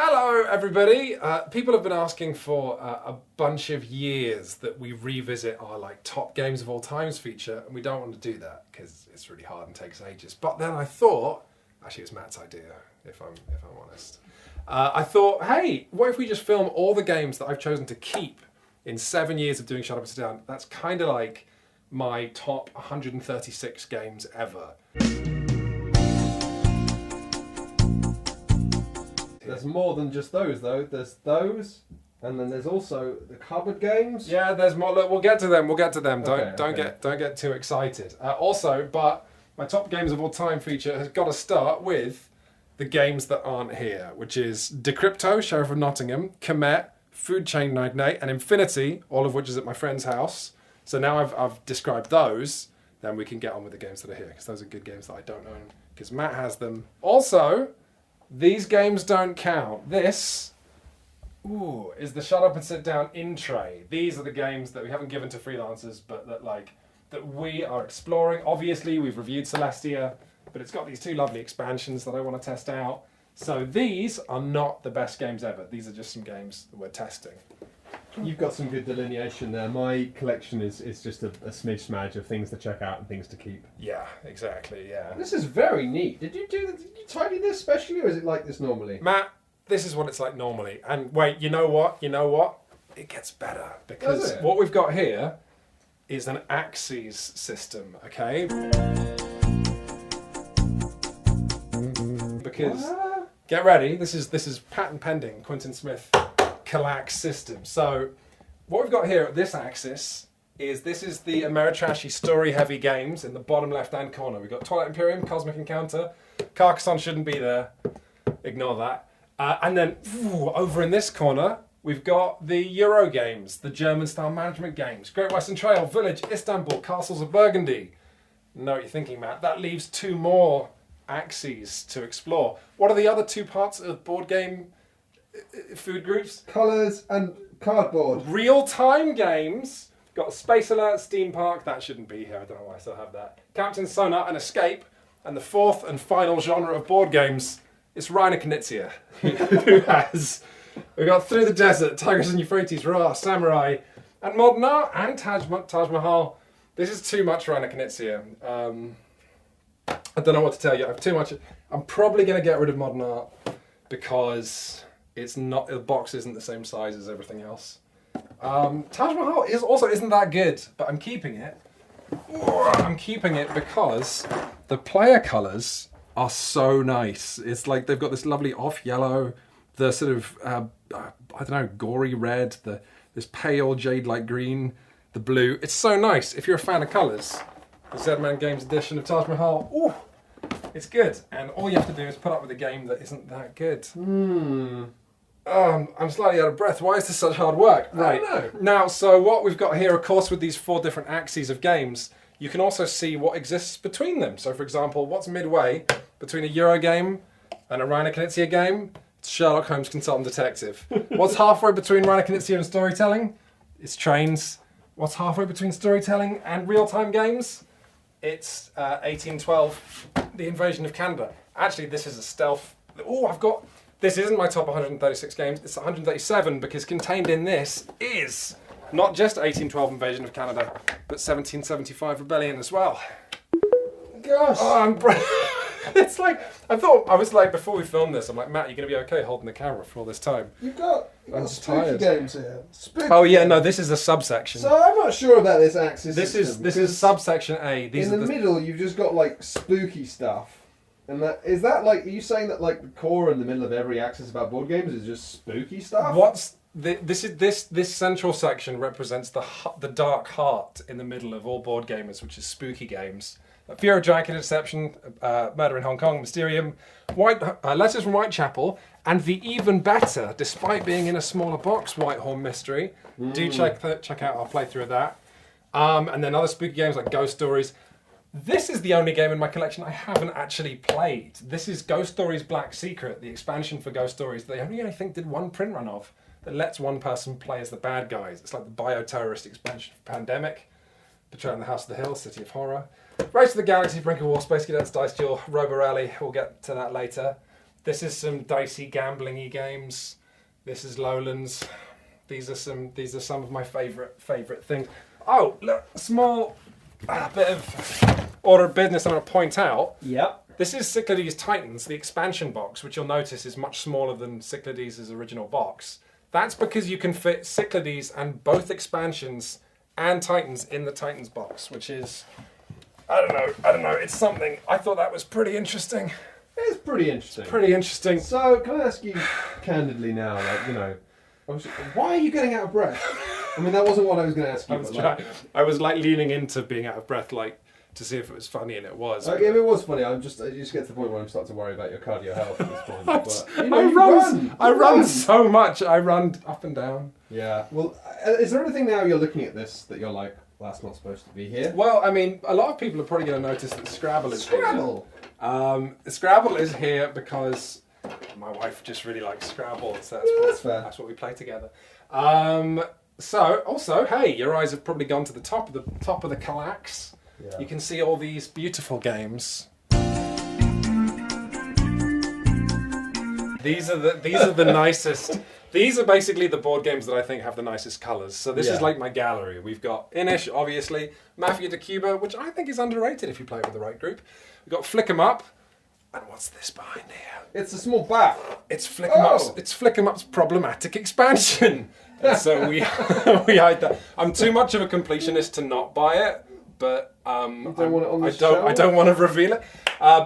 Hello everybody! People have been asking for a bunch of years that we revisit our top games of all times feature, and we don't want to do that because it's really hard and takes ages. But then I thought, actually it's Matt's idea, if I'm honest. I thought, hey, what if we just film all the games that I've chosen to keep in 7 years of doing Shut Up and Sit Down? That's kind of like my top 136 games ever. There's more than just those, though. There's those, and then there's also the cupboard games. Yeah, there's more. Look, we'll get to them. Don't Okay. get too excited. But my top games of all time feature has got to start with the games that aren't here, which is Decrypto, Sheriff of Nottingham, Comet, Food Chain 98, and Infinity, all of which is at my friend's house. So now I've described those, then we can get on with the games that are here, because those are good games that I don't own, because Matt has them. Also, these games don't count. This, is the Shut Up and Sit Down in tray. These are the games that we haven't given to freelancers, but that we are exploring. Obviously, we've reviewed Celestia, but it's got these two lovely expansions that I want to test out. So these are not the best games ever. These are just some games that we're testing. You've got some good delineation there. My collection is just a smidge smadge of things to check out and things to keep. Yeah, exactly, yeah. This is very neat. Did you tidy this specially, or is it like this normally? Matt, this is what it's like normally. And wait, you know what? It gets better. Because what we've got here is an axes system, okay? Because, get ready, this is patent pending, Quinton Smith Kallax system. So, what we've got here at this axis is the Ameritrashy story-heavy games in the bottom left-hand corner. We've got Twilight Imperium, Cosmic Encounter, Carcassonne shouldn't be there, ignore that. And then, over in this corner, we've got the Euro games, the German-style management games, Great Western Trail, Village, Istanbul, Castles of Burgundy. Know what you're thinking, Matt. That leaves two more axes to explore. What are the other two parts of board game food groups? Colours and cardboard. Real-time games. Got Space Alert, Steam Park. That shouldn't be here. I don't know why I still have that. Captain Sonar and Escape. And the fourth and final genre of board games is Rainer Knizia, who has... We've got Through the Desert, Tigris and Euphrates, Ra, Samurai, and Modern Art, and Taj Mahal. This is too much Rainer Knizia. I don't know what to tell you. I have too much. I'm probably going to get rid of Modern Art because it's not. The box isn't the same size as everything else. Taj Mahal isn't that good, but I'm keeping it. I'm keeping it because the player colours are so nice. It's like they've got this lovely off yellow, the sort of I don't know, gory red, this pale jade-like green, the blue. It's so nice. If you're a fan of colours, the Z-Man Games edition of Taj Mahal, it's good. And all you have to do is put up with a game that isn't that good. I'm slightly out of breath. Why is this such hard work? Right. I don't know. Now, so what we've got here, of course, with these four different axes of games, you can also see what exists between them. So, for example, what's midway between a Euro game and a Rainer Knizia game? It's Sherlock Holmes Consultant Detective. What's halfway between Rainer Knizia and storytelling? It's trains. What's halfway between storytelling and real-time games? It's 1812, The Invasion of Canada. Actually, this is a stealth. This isn't my top 136 games, it's 137 because contained in this is not just 1812 Invasion of Canada, but 1775 Rebellion as well. Gosh. It's like, I was like, before we filmed this, I'm like, Matt, you're going to be okay holding the camera for all this time? You've got just spooky tired. games here. Spooky No, this is a subsection. So I'm not sure about this axis This system, is subsection A. In the middle, you've just got like spooky stuff. And are you saying that like the core in the middle of every axis about board games is just spooky stuff? This central section represents the dark heart in the middle of all board gamers, which is spooky games. Fear of Dragon, Deception, Murder in Hong Kong, Mysterium, Letters from Whitechapel, and the even better, despite being in a smaller box, Whitehorn Mystery. Do check out our playthrough of that. And then other spooky games like Ghost Stories. This is the only game in my collection I haven't actually played. This is Ghost Stories Black Secret, the expansion for Ghost Stories that I think did one print run of that lets one person play as the bad guys. It's like the bioterrorist expansion for Pandemic, Betrayal in the House of the Hill, City of Horror. Race to the Galaxy, Brink of War, Space Cadets, Dice Duel, Robo Rally, we'll get to that later. This is some dicey gambling-y games. This is Lowlands. These are some of my favourite things. Oh, look, small bit of order of business I'm going to point out. Yep. This is Cyclades Titans, the expansion box, which you'll notice is much smaller than Cyclades' original box. That's because you can fit Cyclades and both expansions and Titans in the Titans box, which is, I don't know, it's something. I thought that was pretty interesting. It's pretty interesting. Pretty interesting. So, can I ask you candidly now, why are you getting out of breath? I mean, that wasn't what I was going to ask you. I was leaning into being out of breath, to see if it was funny, and it was. Yeah, it was funny. I just get to the point where I'm starting to worry about your cardio health at this point. I run so much. I run up and down. Yeah. Well, is there anything now you're looking at this that you're like, well, that's not supposed to be here? Well, I mean, a lot of people are probably going to notice that Scrabble is Scrabble. Here. Scrabble is here because my wife just really likes Scrabble, so that's fair. That's what we play together. So also, hey, your eyes have probably gone to the top of the Kallax. Yeah. You can see all these beautiful games. These are the nicest. These are basically the board games that I think have the nicest colours. So this is like my gallery. We've got Inish, obviously, Mafia de Cuba, which I think is underrated if you play it with the right group. We've got Flick 'em Up, and what's this behind here? It's a small bat. It's Flick 'em Up's. It's Flick 'em Up's problematic expansion. And so we hide that. I'm too much of a completionist to not buy it. But I don't want to reveal it.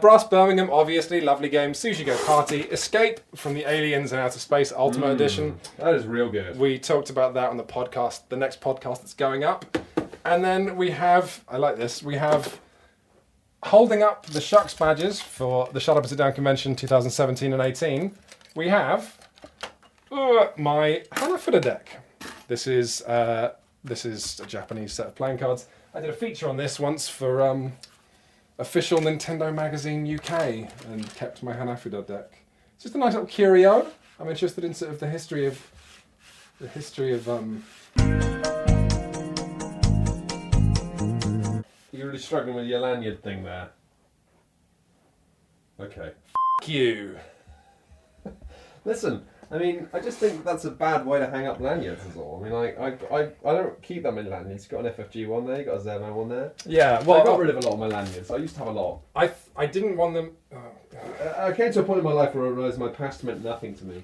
Brass Birmingham, obviously, lovely game. Sushi Go Party, Escape from the Aliens and Outer Space Ultimate Edition. That is real good. We talked about that on the podcast, the next podcast that's going up. And then we have, I like this, we have holding up the Shucks badges for the Shut Up and Sit Down Convention 2017 and 18. We have my Hanafuda deck. This is a Japanese set of playing cards. I did a feature on this once for official Nintendo Magazine UK and kept my Hanafuda deck. It's just a nice little curio. I'm interested in sort of the history of. You're really struggling with your lanyard thing there. Okay. F*** you. Listen. I mean, I just think that's a bad way to hang up lanyards is all. I mean, I don't keep that many lanyards. You've got an FFG one there, you've got a Zemo one there. Yeah, well... I got rid of a lot of my lanyards. I used to have a lot. I didn't want them... I came to a point in my life where I realised my past meant nothing to me.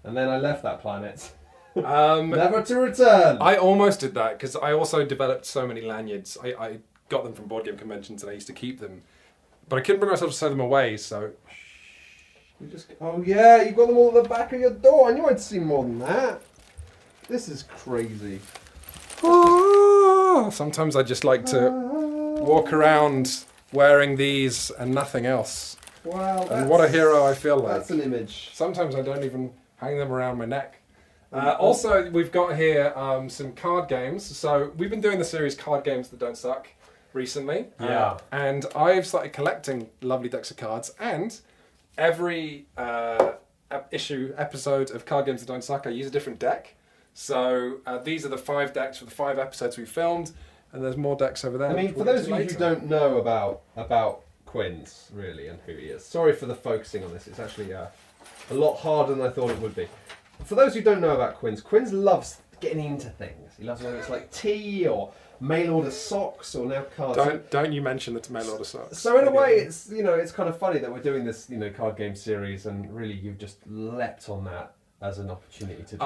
And then I left that planet. Never to return! I almost did that, because I also developed so many lanyards. I got them from board game conventions and I used to keep them. But I couldn't bring myself to sew them away, so... Oh yeah, you've got them all at the back of your door. I knew I'd seen more than that. This is crazy. Sometimes I just like to walk around wearing these and nothing else. Wow. And what a hero I feel like. That's an image. Sometimes I don't even hang them around my neck. Also, we've got here some card games. So we've been doing the series Card Games That Don't Suck recently. Yeah. And I've started collecting lovely decks of cards, and every episode of Card Games That Don't Suck, I use a different deck. So these are the 5 decks for the 5 episodes we filmed, and there's more decks over there. I mean, for those of you who don't know about Quinns, really, and who he is, sorry for the focusing on this. It's actually a lot harder than I thought it would be. For those who don't know about Quinns loves getting into things. He loves whether it's like tea or mail order socks or now cards. Don't you mention the mail order socks. So in a way, it's it's kind of funny that we're doing this card game series, and really you've just leapt on that as an opportunity to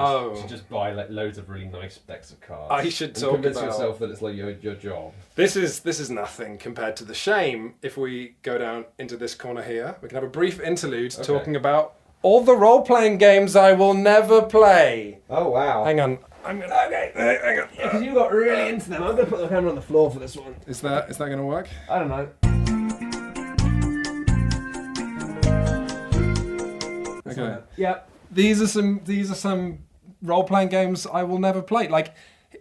just buy loads of really nice decks of cards. I should talk convince about yourself that it's like your job. This is nothing compared to the shame. If we go down into this corner here, we can have a brief interlude talking about all the role-playing games I will never play. Oh wow! Hang on. Hang on. Because you got really into them. I'm going to put the camera on the floor for this one. Is that going to work? I don't know. Okay. Yep. These are some role-playing games I will never play. Like,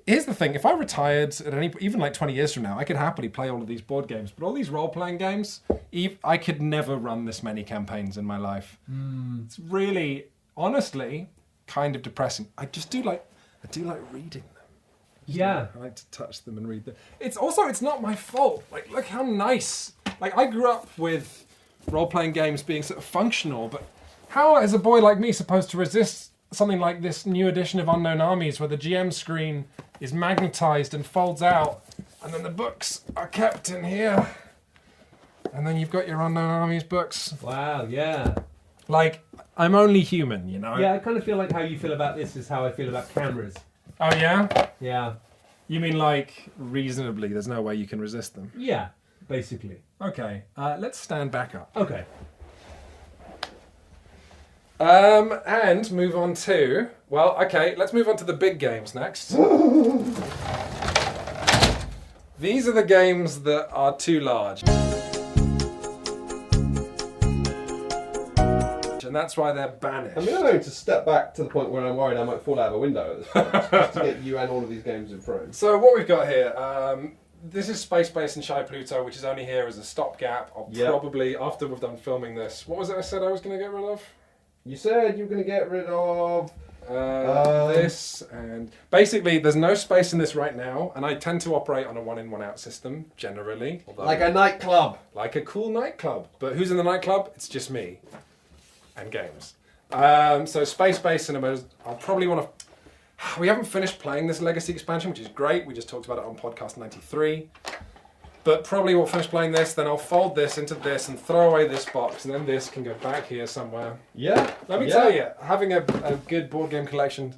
here's the thing: if I retired at even like 20 years from now, I could happily play all of these board games. But all these role-playing games, I could never run this many campaigns in my life. It's really, honestly, kind of depressing. I do like reading them. Yeah. I like to touch them and read them. It's not my fault. Like, look how nice. Like, I grew up with role-playing games being sort of functional, but How is a boy like me supposed to resist something like this new edition of Unknown Armies, where the GM screen is magnetized and folds out, and then the books are kept in here, and then you've got your Unknown Armies books. Wow, yeah. Like, I'm only human, you know? Yeah, I kind of feel like how you feel about this is how I feel about cameras. Oh, yeah? Yeah. You mean, like, reasonably, there's no way you can resist them? Yeah, basically. Okay, let's stand back up. Okay. And move on to... Well, okay, let's move on to the big games next. These are the games that are too large. And that's why they're banished. I'm going to step back to the point where I'm worried I might fall out of a window at this point, just to get you and all of these games in frame. So what we've got here, this is Space Base and Shy Pluto, which is only here as a stopgap. I'll probably, after we've done filming this, what was it I said I was going to get rid of? You said you were going to get rid of... this, and basically there's no space in this right now, and I tend to operate on a one-in, one-out system, generally. Like a nightclub. Like a cool nightclub. But who's in the nightclub? It's just me. And games. So Space Base Cinemas, I'll probably want to... We haven't finished playing this Legacy expansion, which is great. We just talked about it on podcast 93. But probably we'll finish playing this, then I'll fold this into this and throw away this box, and then this can go back here somewhere. Yeah. Let me tell you, having a good board game collection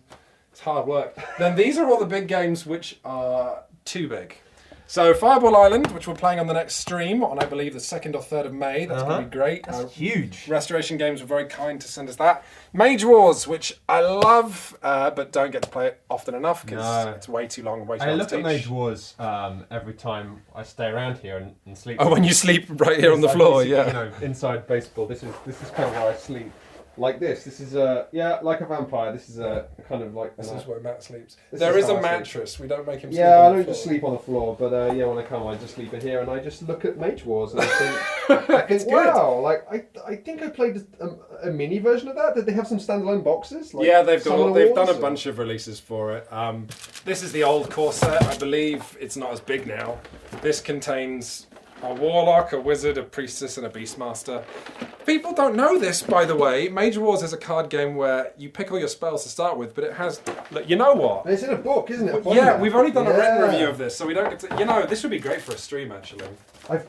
is hard work. Then these are all the big games which are too big. So Fireball Island, which we're playing on the next stream on, I believe, the 2nd or 3rd of May. That's going to be great. That's huge. Restoration Games were very kind to send us that. Mage Wars, which I love, but don't get to play it often enough because it's way too long and way too long to teach. I look at Mage Wars every time I stay around here and sleep. Oh, when you sleep right here on the floor, yeah. You know, inside baseball. This is kind of where I sleep. Like this. This is like a vampire. This is a kind of like... This is where Matt sleeps. There is a mattress. We don't make him sleep on I the don't floor. just sleep on the floor, but when I come, I just sleep in here and I just look at Mage Wars and I think, wow, like I think I played a mini version of that. Did they have some standalone boxes? Like they've done a bunch of releases for it. This is the old core set. I believe it's not as big now. This contains a warlock, a wizard, a priestess, and a beastmaster. People don't know this, by the way. Mage Wars is a card game where you pick all your spells to start with, but it has... Look, you know what? It's in a book, isn't it? We've already done a written review of this, so we don't get to... You know, this would be great for a stream, actually. I've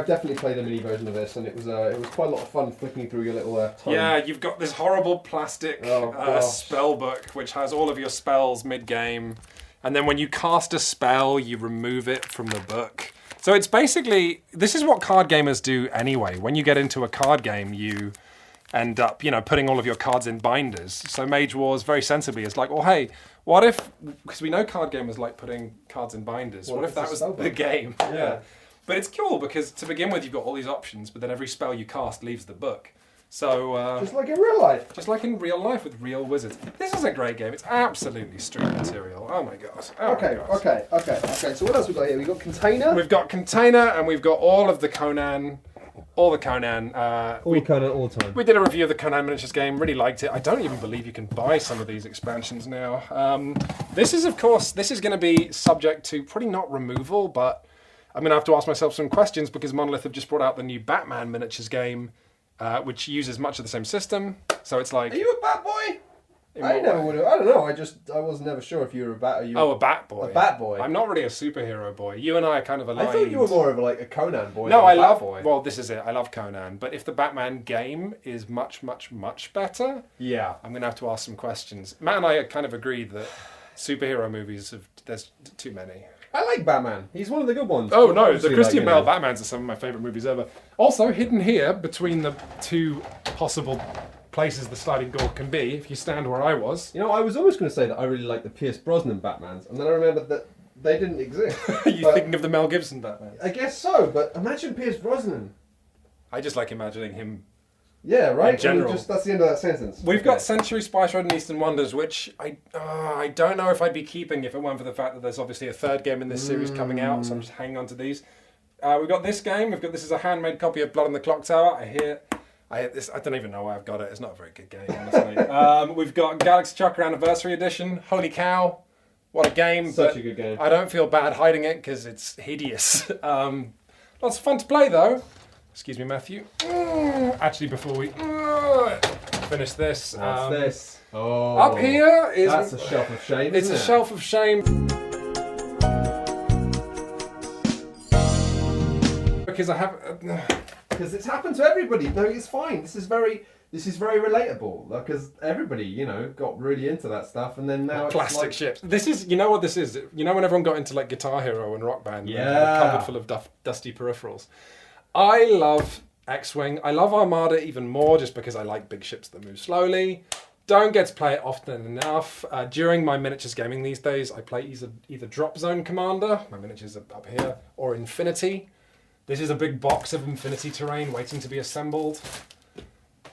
definitely played a mini version of this, and it was quite a lot of fun flicking through your little time. Yeah, you've got this horrible plastic spell book, which has all of your spells mid-game, and then when you cast a spell, you remove it from the book. So it's basically, this is what card gamers do anyway. When you get into a card game, you end up, putting all of your cards in binders. So Mage Wars, very sensibly, is like, well, hey, what if, because we know card gamers like putting cards in binders, what if that was the game? Yeah. But it's cool because to begin with, you've got all these options, but then every spell you cast leaves the book. So just like in real life. Just like in real life with real wizards. This is a great game. It's absolutely stream material. Oh my god. Okay. So what else we got here? We got Container. We've got Container, and we've got all of the Conan. All the Conan. Conan all the time. We did a review of the Conan miniatures game. Really liked it. I don't even believe you can buy some of these expansions now. This is going to be subject to probably not removal, but I'm going to have to ask myself some questions because Monolith have just brought out the new Batman miniatures game. Which uses much of the same system, so it's like... Are you a bat boy? I never would have. I don't know. I was never sure if you were a bat. A bat boy. A bat boy. I'm not really a superhero boy. You and I are kind of aligned. I thought you were more of a Conan boy. No, I love. Well, this is it. I love Conan, but if the Batman game is much, much, much better, I'm gonna have to ask some questions. Matt and I kind of agreed that superhero movies there's too many. I like Batman. He's one of the good ones. Oh no, the Christian Bale Batmans are some of my favourite movies ever. Also, hidden here between the two possible places the sliding door can be, if you stand where I was. I was always going to say that I really like the Pierce Brosnan Batmans, and then I remembered that they didn't exist. You're thinking of the Mel Gibson Batmans? I guess so, but imagine Pierce Brosnan. I just like imagining him. Yeah, right. In general. That's the end of that sentence. We've got Century, Spice Road, and Eastern Wonders, which I don't know if I'd be keeping if it weren't for the fact that there's obviously a third game in this series coming out, so I'm just hanging on to these. We've got this game. This is a handmade copy of Blood on the Clock Tower. I hear this. I don't even know why I've got it. It's not a very good game, honestly. We've got Galaxy Chakra Anniversary Edition. Holy cow. What a game. Such a good game. I don't feel bad hiding it because it's hideous. Lots of fun to play, though. Excuse me, Matthew. Actually, before we... finish this. What's this? Oh, Up here is... that's a shelf of shame, It's isn't a it? shelf of shame. Because I have... Because it's happened to everybody. No, it's fine. This is very relatable. Because everybody, got really into that stuff, and then now plastic it's like, ships. This is, you know what this is? You know when everyone got into like Guitar Hero and Rock Band? And they had Yeah. a cupboard full of dusty peripherals. I love X-Wing. I love Armada even more just because I like big ships that move slowly. Don't get to play it often enough. During my miniatures gaming these days, I play either Drop Zone Commander, my miniatures are up here, or Infinity. This is a big box of Infinity terrain waiting to be assembled.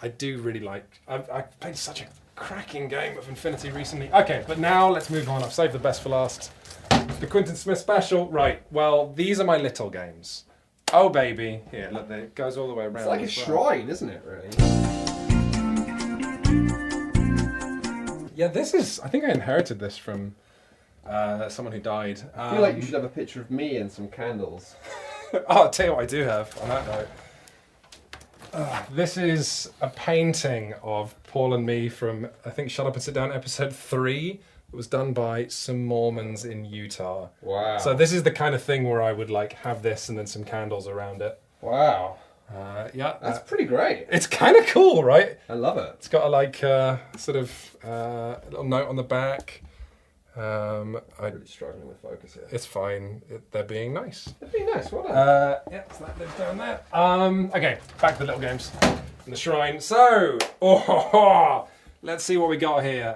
I do really like... I've played such a cracking game of Infinity recently. Okay, but now let's move on. I've saved the best for last. The Quinton Smith special. Right, well, these are my little games. Oh, baby. Here, look, it goes all the way around. it's like a as well. shrine, isn't it? Really. Yeah, this is... I think I inherited this from someone who died. I feel like you should have a picture of me and some candles. Oh, I'll tell you what I do have on that note. This is a painting of Paul and me from, I think, Shut Up and Sit Down episode 3. It was done by some Mormons in Utah. Wow. So this is the kind of thing where I would like have this and then some candles around it. Wow. Yeah. That's pretty great. It's kind of cool, right? I love it. It's got a sort of little note on the back. I'm really struggling with focus here. It's fine. They're being nice. That'd be nice, wouldn't it? Yeah, so that lives down there. Okay, back to the little games in the shrine. So, let's see what we got here.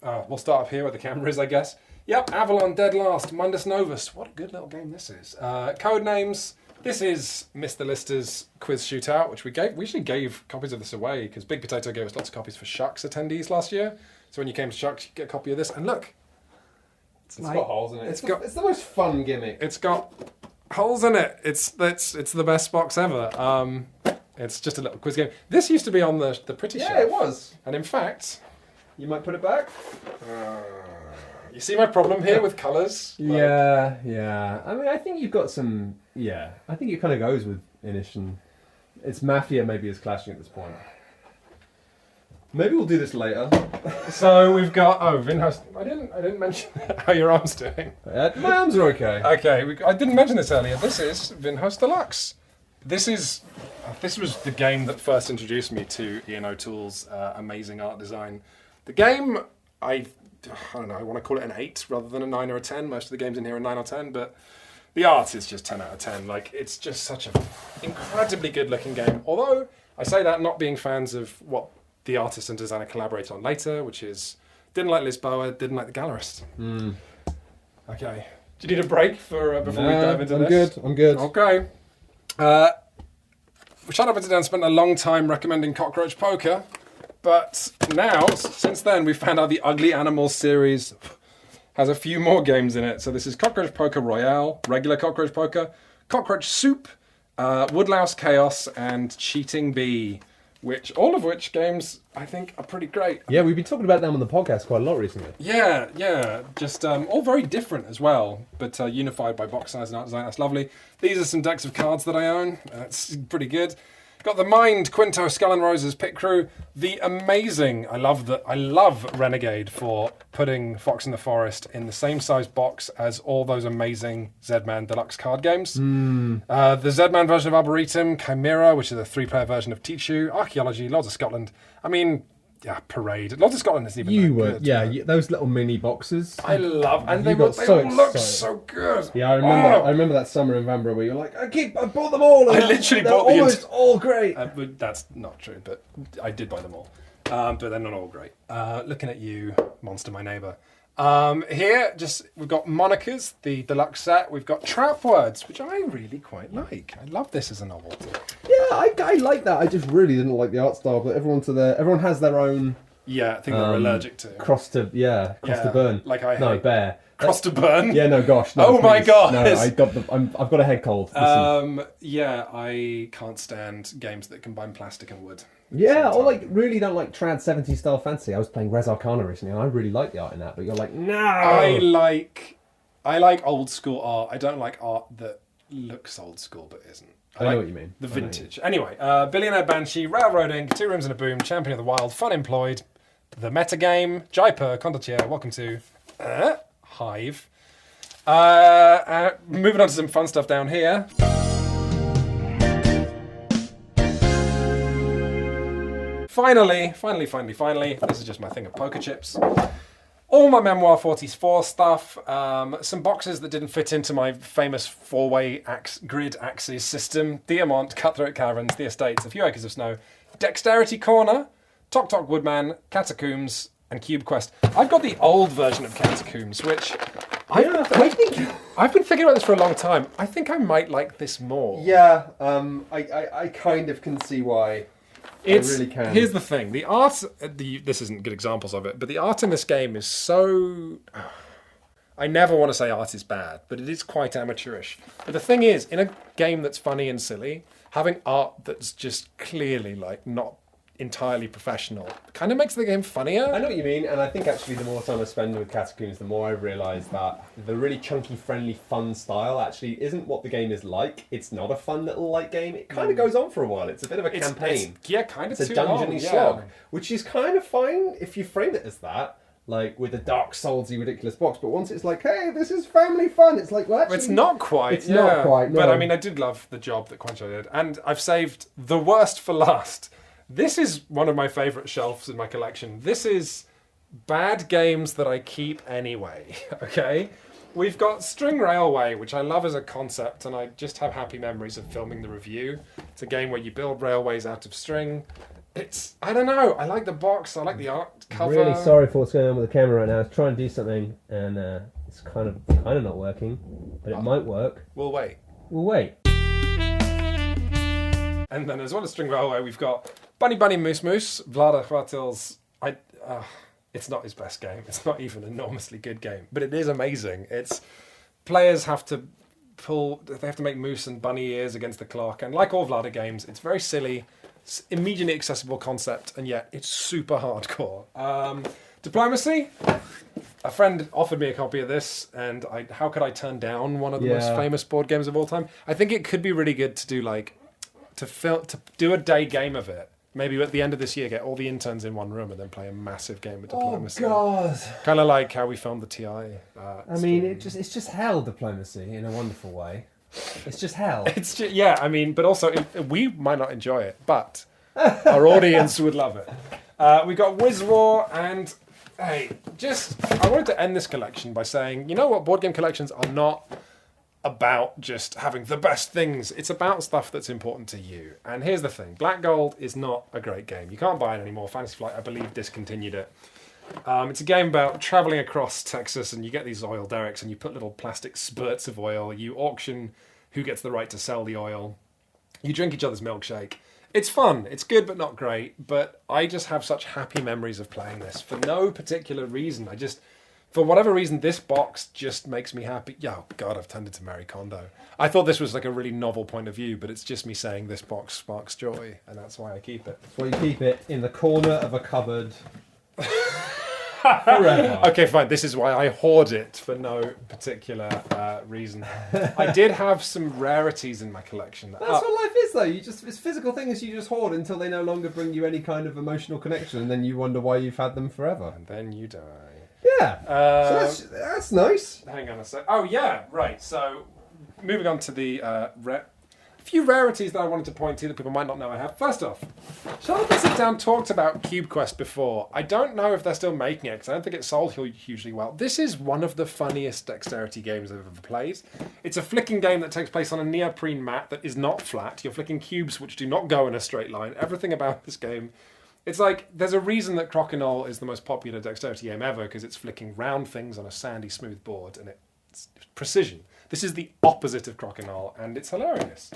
We'll start up here where the camera is, I guess. Yep, Avalon, Dead Last, Mundus Novus. What a good little game this is. Code names. This is Mr. Lister's quiz shootout, which we actually gave copies of this away because Big Potato gave us lots of copies for Shucks attendees last year. So when you came to Shucks, you get a copy of this. And look, It's got holes in it. It's It's the most fun gimmick. It's got holes in it. It's the best box ever. It's just a little quiz game. This used to be on the pretty shelf. Yeah, it was. And in fact, You might put it back? you see my problem here with colours? Yeah. I mean, I think you've got some. Yeah, I think it kind of goes with Inish and it's Mafia maybe is clashing at this point. Maybe we'll do this later. So we've got Vinhouse. I didn't mention how your arm's doing. My arms are okay. Okay, I didn't mention this earlier. This is Vinhouse Deluxe. This was the game that first introduced me to Ian O'Toole's amazing art design. The game, I don't know, I want to call it an 8 rather than a 9 or a 10. Most of the games in here are 9 or 10, but the art is just 10 out of 10. Like, it's just such an incredibly good looking game. Although, I say that not being fans of what the artist and designer collaborate on later, which is, didn't like Lisboa, didn't like the Gallerist. Okay. Do you need a break before we dive into this? I'm good. Okay. Shut Up and Sit Down spent a long time recommending Cockroach Poker, but now, since then, we've found out the Ugly Animals series has a few more games in it. So this is Cockroach Poker Royale, regular Cockroach Poker, Cockroach Soup, Woodlouse Chaos, and Cheating Bee, all of which games I think are pretty great. Yeah, we've been talking about them on the podcast quite a lot recently. Yeah, just all very different as well, but unified by box size and art design. That's lovely. These are some decks of cards that I own. It's pretty good. Got the Mind, Quinto, Skull and Roses Pit Crew. The amazing, I love Renegade for putting Fox in the Forest in the same size box as all those amazing Z-Man Deluxe card games. The Z-Man version of Arboretum, Chimera, which is a 3-player version of Tichu, Archaeology, Lords of Scotland. I mean, yeah, Parade. Lords of Scotland isn't even that good. Those little mini boxes. I love, and they got all so look excited. so good. Yeah, I remember that summer in Vanbrugh where you're like, I bought them all. I literally they're bought the almost all great. But that's not true, but I did buy them all. But they're not all great. Looking at you, Monster My Neighbour. Here, we've got Monikers, the deluxe set. We've got Trap Words, which I really quite like. I love this as a novelty. Yeah, I like that. I just really didn't like the art style, but everyone has their own Yeah, I think they're allergic to. Cross to burn. Like I hate. Bear. Cross to burn? Yeah, no, gosh. No, Oh my please. God. No, I've got a head cold. Listen. Yeah, I can't stand games that combine plastic and wood. Yeah, or really don't like trad 70s style fantasy. I was playing Res Arcana recently and I really like the art in that, but you're like, no! I like old school art. I don't like art that looks old school but isn't. I know what you mean. The vintage. Anyway, Billionaire Banshee, Railroading, 2 Rooms and a Boom, Champion of the Wild, Fun Employed, the Metagame, Jaipur, Condottiere, welcome to Hive. Moving on to some fun stuff down here. Finally, this is just my thing of poker chips. All my Memoir 44 stuff, some boxes that didn't fit into my famous 4-way grid axes system, Diamant, Cutthroat Caverns, The Estates, A Few Acres of Snow, Dexterity Corner, Tok Tok Woodman, Catacombs, and Cube Quest. I've got the old version of Catacombs, which I've been thinking about this for a long time. I think I might like this more. Yeah, I kind of can see why. I really can. Here's the thing: the art. This isn't good examples of it, but the art in this game is so. I never want to say art is bad, but it is quite amateurish. But the thing is, in a game that's funny and silly, having art that's just clearly like not entirely professional kind of makes the game funnier. I know what you mean, and I think actually the more time I spend with Catacombs, the more I realise that the really chunky, friendly, fun style actually isn't what the game is like. It's not a fun little light game. It kind of goes on for a while. It's a bit of a campaign. Kind of it's too a dungeony long, slog, which is kind of fine if you frame it as that. Like with a Dark Soulsy ridiculous box, but once it's like, hey, this is family fun, it's like, well, actually, it's not quite. It's not quite. No. But I mean, I did love the job that Quinns did, and I've saved the worst for last. This is one of my favourite shelves in my collection. This is bad games that I keep anyway. Okay, we've got String Railway, which I love as a concept, and I just have happy memories of filming the review. It's a game where you build railways out of string. I don't know, I like the box, I like the art cover. Really sorry for what's going on with the camera right now. I was trying to do something and it's kind of not working, but it might work. We'll wait. And then as well as String Railway, we've got Bunny Bunny Moose Moose, Vlada Chvátil's. It's not his best game. It's not even an enormously good game, but it is amazing. Players have to make moose and bunny ears against the clock, and like all Vlada games, it's very silly. Immediately accessible concept, and yet it's super hardcore. Diplomacy. A friend offered me a copy of this, and how could I turn down one of the most famous board games of all time? I think it could be really good to do to do a day game of it. Maybe at the end of this year, get all the interns in one room and then play a massive game of Diplomacy. Oh God! Kind of like how we filmed the TI. I mean, it's just hell, Diplomacy, in a wonderful way. It's just hell. It's just, I mean, but also we might not enjoy it, but our audience would love it. We got Wiz War, and hey, I wanted to end this collection by saying, you know what, board game collections are not about just having the best things. It's about stuff that's important to you. And here's the thing: Black Gold is not a great game. You can't buy it anymore. Fantasy Flight, I believe, discontinued it. It's a game about traveling across Texas, and you get these oil derricks, and you put little plastic spurts of oil. You auction who gets the right to sell the oil. You drink each other's milkshake. It's fun. It's good, but not great. But I just have such happy memories of playing this for no particular reason. For whatever reason, this box just makes me happy. Oh, God, I've tended to Marie Kondo. I thought this was like a really novel point of view, but it's just me saying this box sparks joy, and that's why I keep it. That's why you keep it in the corner of a cupboard. Forever. Okay, fine. This is why I hoard it for no particular reason. I did have some rarities in my collection. That's what life is, though. It's physical things you just hoard until they no longer bring you any kind of emotional connection, and then you wonder why you've had them forever. And then you die. Yeah. So that's nice. Hang on a sec. Oh yeah, right. So moving on to the few rarities that I wanted to point to that people might not know I have. First off, Charlotte and Sit Down talked about Cube Quest before. I don't know if they're still making it because I don't think it sold hugely well. This is one of the funniest dexterity games I've ever played. It's a flicking game that takes place on a neoprene mat that is not flat. You're flicking cubes which do not go in a straight line. Everything about this game. It's like, there's a reason that Crokinole is the most popular dexterity game ever, because it's flicking round things on a sandy, smooth board, and it's precision. This is the opposite of Crokinole, and it's hilarious.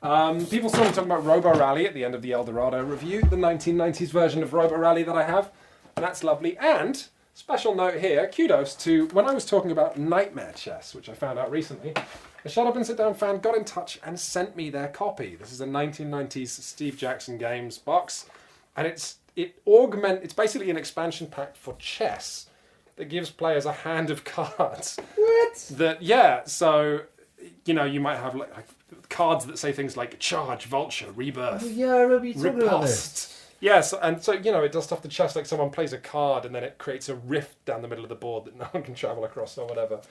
People saw me talking about Robo Rally at the end of the Eldorado review, the 1990s version of Robo Rally that I have, and that's lovely. And, special note here, kudos to, when I was talking about Nightmare Chess, which I found out recently, a Shut Up and Sit Down fan got in touch and sent me their copy. This is a 1990s Steve Jackson Games box. And it's basically an expansion pack for chess that gives players a hand of cards. What? So you might have like cards that say things like Charge, Vulture, Rebirth, Oh, yeah, I remember you talking about this. Riposte. Yes, and so it does stuff to chess, like someone plays a card and then it creates a rift down the middle of the board that no one can travel across or whatever.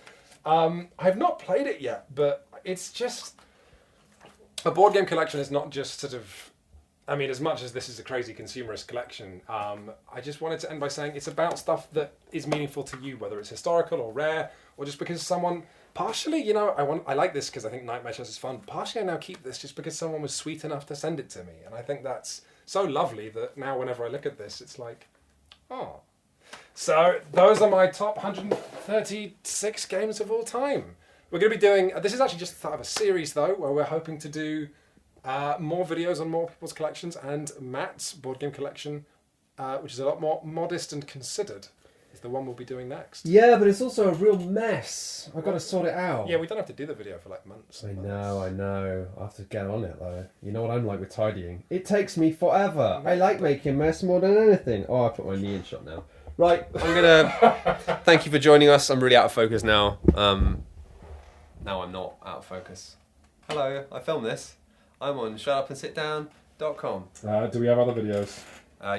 I've not played it yet, but it's just a board game collection is not just sort of. I mean, as much as this is a crazy consumerist collection, I just wanted to end by saying it's about stuff that is meaningful to you, whether it's historical or rare, or just because someone. Partially, I like this because I think Nightmare Chess is fun. Partially, I now keep this just because someone was sweet enough to send it to me, and I think that's so lovely that now whenever I look at this, it's like, oh. So those are my top 136 games of all time. We're going to be doing. This is actually just the start of a series though, where we're hoping to do. More videos on more people's collections, and Matt's board game collection, which is a lot more modest and considered, is the one we'll be doing next. Yeah, but it's also a real mess. I've got to sort it out. Yeah, we don't have to do the video for like months. I know. I have to get on it though. You know what I'm like with tidying. It takes me forever. I like making a mess more than anything. Oh, I put my knee in shot now. Right, I'm gonna thank you for joining us. I'm really out of focus now. Now I'm not out of focus. Hello, I filmed this. I'm on shutupandsitdown.com. Do we have other videos?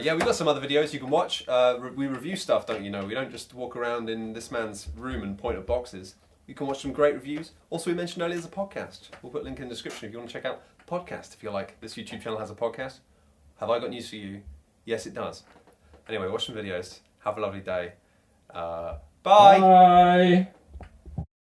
Yeah, we've got some other videos you can watch. We review stuff, don't you know? We don't just walk around in this man's room and point at boxes. You can watch some great reviews. Also, we mentioned earlier there's a podcast. We'll put a link in the description if you want to check out the podcast. If you're like, this YouTube channel has a podcast. Have I got news for you? Yes, it does. Anyway, watch some videos. Have a lovely day. Bye! Bye!